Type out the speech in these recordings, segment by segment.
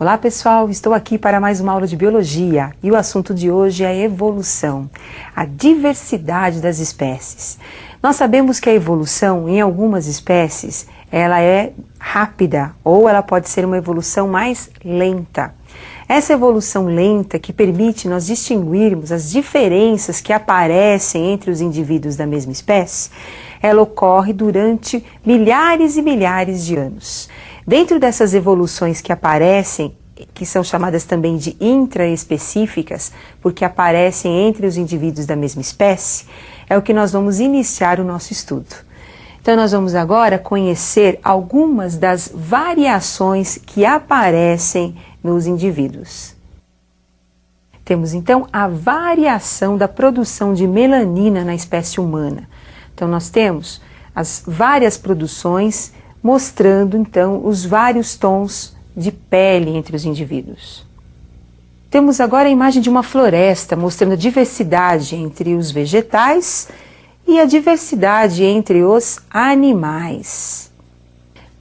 Olá pessoal, estou aqui para mais uma aula de Biologia e o assunto de hoje é a evolução, a diversidade das espécies. Nós sabemos que a evolução em algumas espécies ela é rápida ou ela pode ser uma evolução mais lenta. Essa evolução lenta que permite nós distinguirmos as diferenças que aparecem entre os indivíduos da mesma espécie, ela ocorre durante milhares e milhares de anos. Dentro dessas evoluções que aparecem, que são chamadas também de intraespecíficas, porque aparecem entre os indivíduos da mesma espécie, é o que nós vamos iniciar o nosso estudo. Então nós vamos agora conhecer algumas das variações que aparecem nos indivíduos. Temos então a variação da produção de melanina na espécie humana. Então nós temos as várias produções mostrando então os vários tons de pele entre os indivíduos. Temos agora a imagem de uma floresta mostrando a diversidade entre os vegetais e a diversidade entre os animais.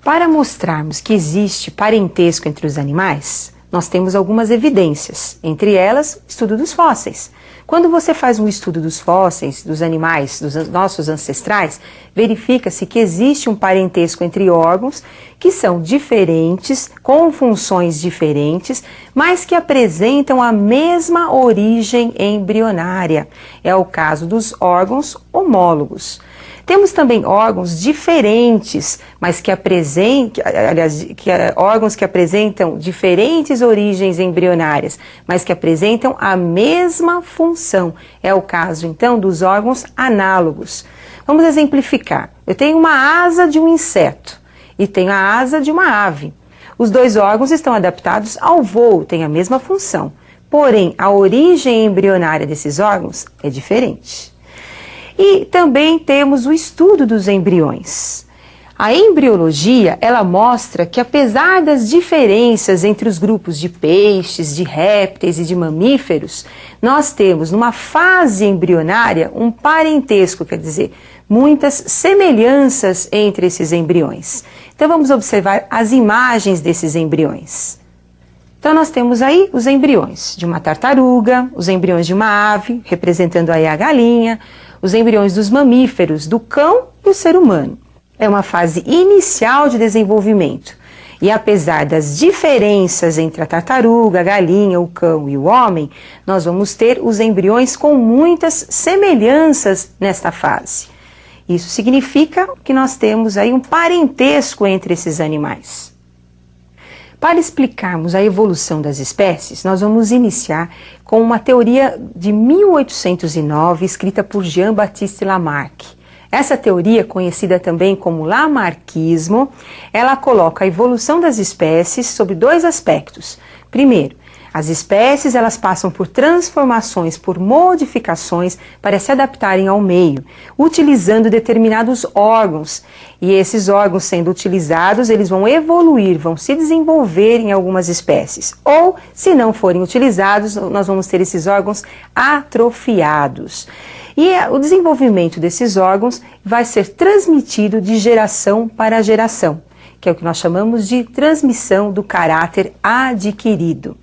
Para mostrarmos que existe parentesco entre os animais, nós temos algumas evidências, entre elas o estudo dos fósseis. Quando você faz um estudo dos fósseis, dos animais, dos nossos ancestrais, verifica-se que existe um parentesco entre órgãos que são diferentes, com funções diferentes, mas que apresentam a mesma origem embrionária. É o caso dos órgãos homólogos. Temos também órgãos diferentes, mas órgãos que apresentam diferentes origens embrionárias, mas que apresentam a mesma função. É o caso, então, dos órgãos análogos. Vamos exemplificar. Eu tenho uma asa de um inseto e tenho a asa de uma ave. Os dois órgãos estão adaptados ao voo, têm a mesma função. Porém, a origem embrionária desses órgãos é diferente. E também temos o estudo dos embriões. A embriologia, ela mostra que apesar das diferenças entre os grupos de peixes, de répteis e de mamíferos, nós temos numa fase embrionária um parentesco, quer dizer, muitas semelhanças entre esses embriões. Então vamos observar as imagens desses embriões. Então nós temos aí os embriões de uma tartaruga, os embriões de uma ave, representando aí a galinha, os embriões dos mamíferos, do cão e o ser humano. É uma fase inicial de desenvolvimento. E apesar das diferenças entre a tartaruga, a galinha, o cão e o homem, nós vamos ter os embriões com muitas semelhanças nesta fase. Isso significa que nós temos aí um parentesco entre esses animais. Para explicarmos a evolução das espécies, nós vamos iniciar com uma teoria de 1809, escrita por Jean-Baptiste Lamarck. Essa teoria, conhecida também como Lamarckismo, ela coloca a evolução das espécies sob dois aspectos. Primeiro, as espécies elas passam por transformações, por modificações para se adaptarem ao meio, utilizando determinados órgãos. E esses órgãos sendo utilizados, eles vão evoluir, vão se desenvolver em algumas espécies. Ou, se não forem utilizados, nós vamos ter esses órgãos atrofiados. E o desenvolvimento desses órgãos vai ser transmitido de geração para geração, que é o que nós chamamos de transmissão do caráter adquirido.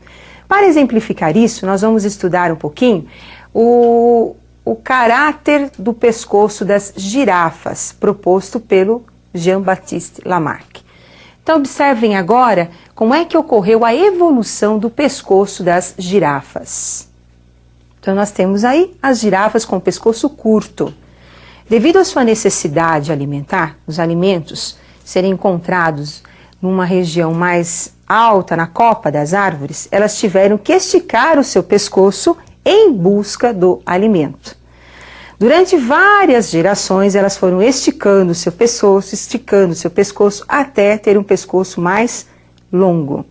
Para exemplificar isso, nós vamos estudar um pouquinho o caráter do pescoço das girafas, proposto pelo Jean-Baptiste Lamarck. Então observem agora como é que ocorreu a evolução do pescoço das girafas. Então nós temos aí as girafas com o pescoço curto. Devido à sua necessidade alimentar, os alimentos serem encontrados numa região mais alta, na copa das árvores, elas tiveram que esticar o seu pescoço em busca do alimento. Durante várias gerações, elas foram esticando o seu pescoço, até ter um pescoço mais longo.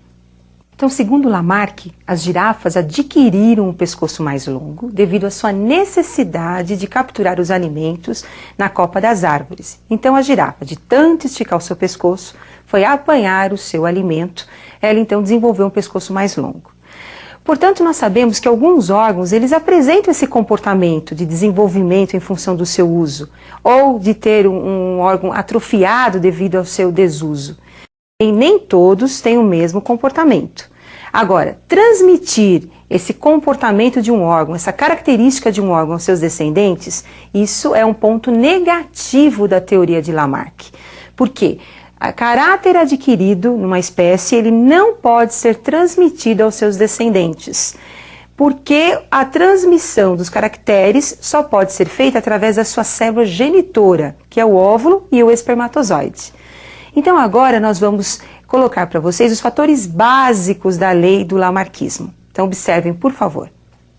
Então, segundo Lamarck, as girafas adquiriram um pescoço mais longo devido à sua necessidade de capturar os alimentos na copa das árvores. Então, a girafa, de tanto esticar o seu pescoço, foi apanhar o seu alimento. Ela, então, desenvolveu um pescoço mais longo. Portanto, nós sabemos que alguns órgãos, eles apresentam esse comportamento de desenvolvimento em função do seu uso, ou de ter um órgão atrofiado devido ao seu desuso. E nem todos têm o mesmo comportamento. Agora, transmitir esse comportamento de um órgão, essa característica de um órgão aos seus descendentes, isso é um ponto negativo da teoria de Lamarck. Por quê? O caráter adquirido numa espécie, ele não pode ser transmitido aos seus descendentes, porque a transmissão dos caracteres só pode ser feita através da sua célula genitora, que é o óvulo e o espermatozoide. Então agora nós vamos colocar para vocês os fatores básicos da lei do lamarquismo. Então observem, por favor.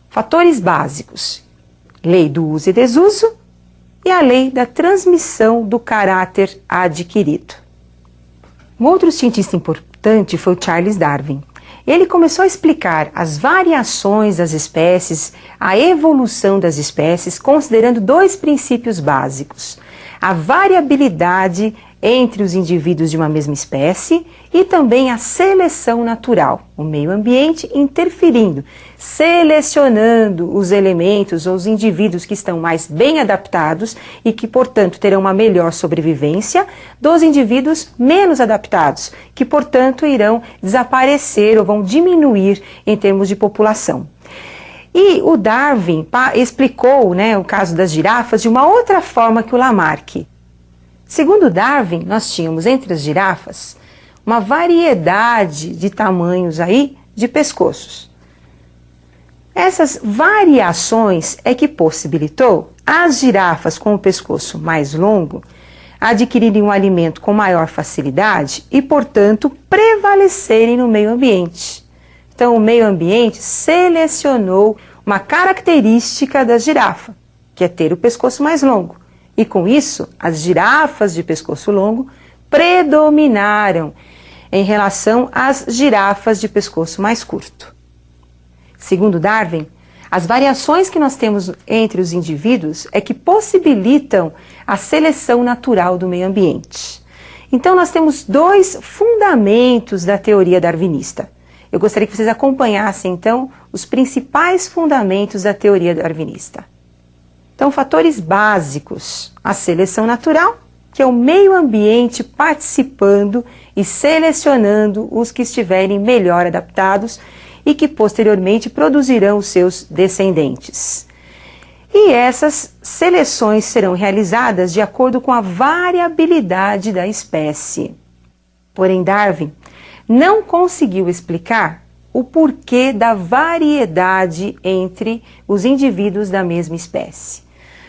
Fatores básicos: lei do uso e desuso e a lei da transmissão do caráter adquirido. Um outro cientista importante foi o Charles Darwin. Ele começou a explicar as variações das espécies, a evolução das espécies, considerando dois princípios básicos: a variabilidade entre os indivíduos de uma mesma espécie e também a seleção natural, o meio ambiente interferindo, selecionando os elementos ou os indivíduos que estão mais bem adaptados e que, portanto, terão uma melhor sobrevivência dos indivíduos menos adaptados, que, portanto, irão desaparecer ou vão diminuir em termos de população. E o Darwin explicou, o caso das girafas de uma outra forma que o Lamarck. Segundo Darwin, nós tínhamos entre as girafas uma variedade de tamanhos aí de pescoços. Essas variações é que possibilitou as girafas com o pescoço mais longo adquirirem um alimento com maior facilidade e, portanto, prevalecerem no meio ambiente. Então, o meio ambiente selecionou uma característica da girafa, que é ter o pescoço mais longo. E com isso, as girafas de pescoço longo predominaram em relação às girafas de pescoço mais curto. Segundo Darwin, as variações que nós temos entre os indivíduos é que possibilitam a seleção natural do meio ambiente. Então, nós temos dois fundamentos da teoria darwinista. Eu gostaria que vocês acompanhassem, então, os principais fundamentos da teoria darwinista. Então, fatores básicos: a seleção natural, que é o meio ambiente participando e selecionando os que estiverem melhor adaptados e que posteriormente produzirão os seus descendentes. E essas seleções serão realizadas de acordo com a variabilidade da espécie. Porém, Darwin não conseguiu explicar o porquê da variedade entre os indivíduos da mesma espécie.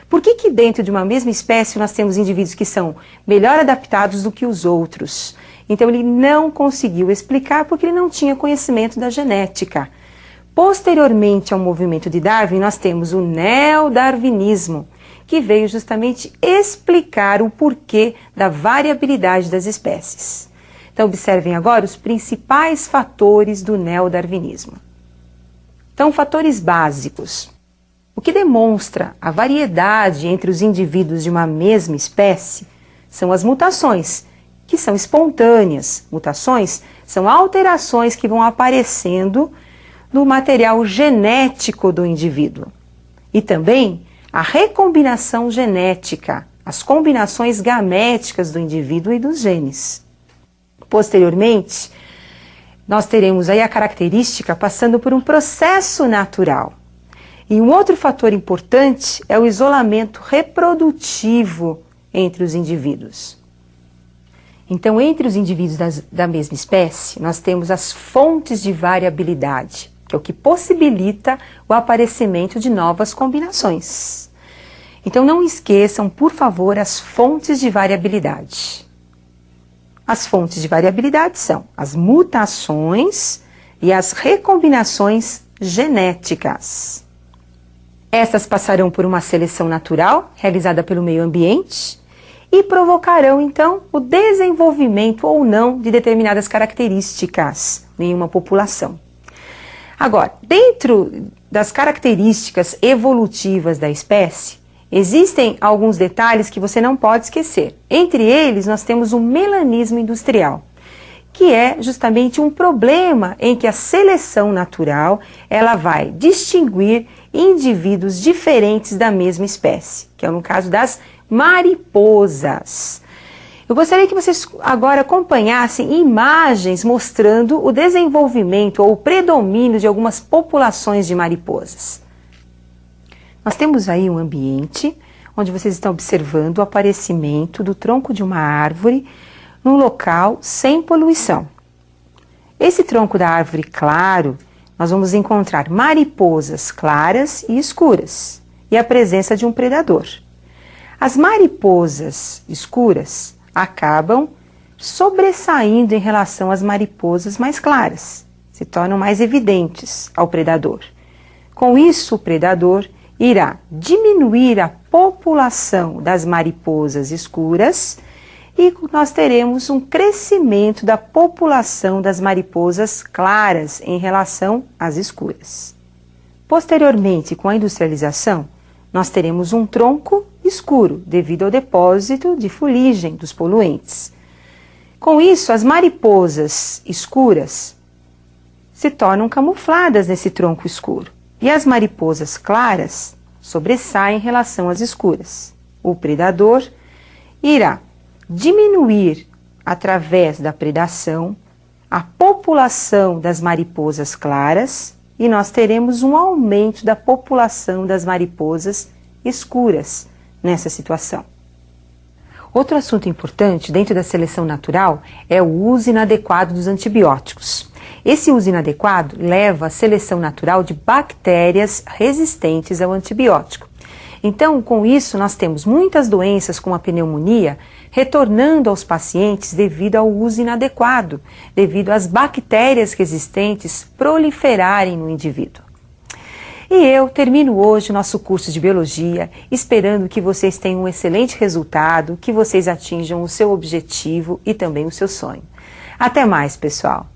Por que dentro de uma mesma espécie nós temos indivíduos que são melhor adaptados do que os outros? Então ele não conseguiu explicar porque ele não tinha conhecimento da genética. Posteriormente ao movimento de Darwin, nós temos o neodarwinismo, que veio justamente explicar o porquê da variabilidade das espécies. Então observem agora os principais fatores do neodarwinismo. Então, fatores básicos. O que demonstra a variedade entre os indivíduos de uma mesma espécie são as mutações, que são espontâneas. Mutações são alterações que vão aparecendo no material genético do indivíduo. E também a recombinação genética, as combinações gaméticas do indivíduo e dos genes. Posteriormente, nós teremos aí a característica passando por um processo natural. E um outro fator importante é o isolamento reprodutivo entre os indivíduos. Então, entre os indivíduos da mesma espécie, nós temos as fontes de variabilidade, que é o que possibilita o aparecimento de novas combinações. Então, não esqueçam, por favor, as fontes de variabilidade. As fontes de variabilidade são as mutações e as recombinações genéticas. Estas passarão por uma seleção natural, realizada pelo meio ambiente, e provocarão, então, o desenvolvimento ou não de determinadas características em uma população. Agora, dentro das características evolutivas da espécie, existem alguns detalhes que você não pode esquecer. Entre eles, nós temos o melanismo industrial, que é justamente um problema em que a seleção natural ela vai distinguir indivíduos diferentes da mesma espécie, que é no caso das mariposas. Eu gostaria que vocês agora acompanhassem imagens mostrando o desenvolvimento ou o predomínio de algumas populações de mariposas. Nós temos aí um ambiente onde vocês estão observando o aparecimento do tronco de uma árvore num local sem poluição. Esse tronco da árvore claro, nós vamos encontrar mariposas claras e escuras e a presença de um predador. As mariposas escuras acabam sobressaindo em relação às mariposas mais claras, se tornam mais evidentes ao predador. Com isso, o predador irá diminuir a população das mariposas escuras e nós teremos um crescimento da população das mariposas claras em relação às escuras. Posteriormente, com a industrialização, nós teremos um tronco escuro devido ao depósito de fuligem dos poluentes. Com isso, as mariposas escuras se tornam camufladas nesse tronco escuro e as mariposas claras sobressaem em relação às escuras. O predador irá diminuir, através da predação, a população das mariposas claras e nós teremos um aumento da população das mariposas escuras nessa situação. Outro assunto importante dentro da seleção natural é o uso inadequado dos antibióticos. Esse uso inadequado leva à seleção natural de bactérias resistentes ao antibiótico. Então, com isso, nós temos muitas doenças como a pneumonia retornando aos pacientes devido ao uso inadequado, devido às bactérias resistentes proliferarem no indivíduo. E eu termino hoje o nosso curso de Biologia, esperando que vocês tenham um excelente resultado, que vocês atinjam o seu objetivo e também o seu sonho. Até mais, pessoal!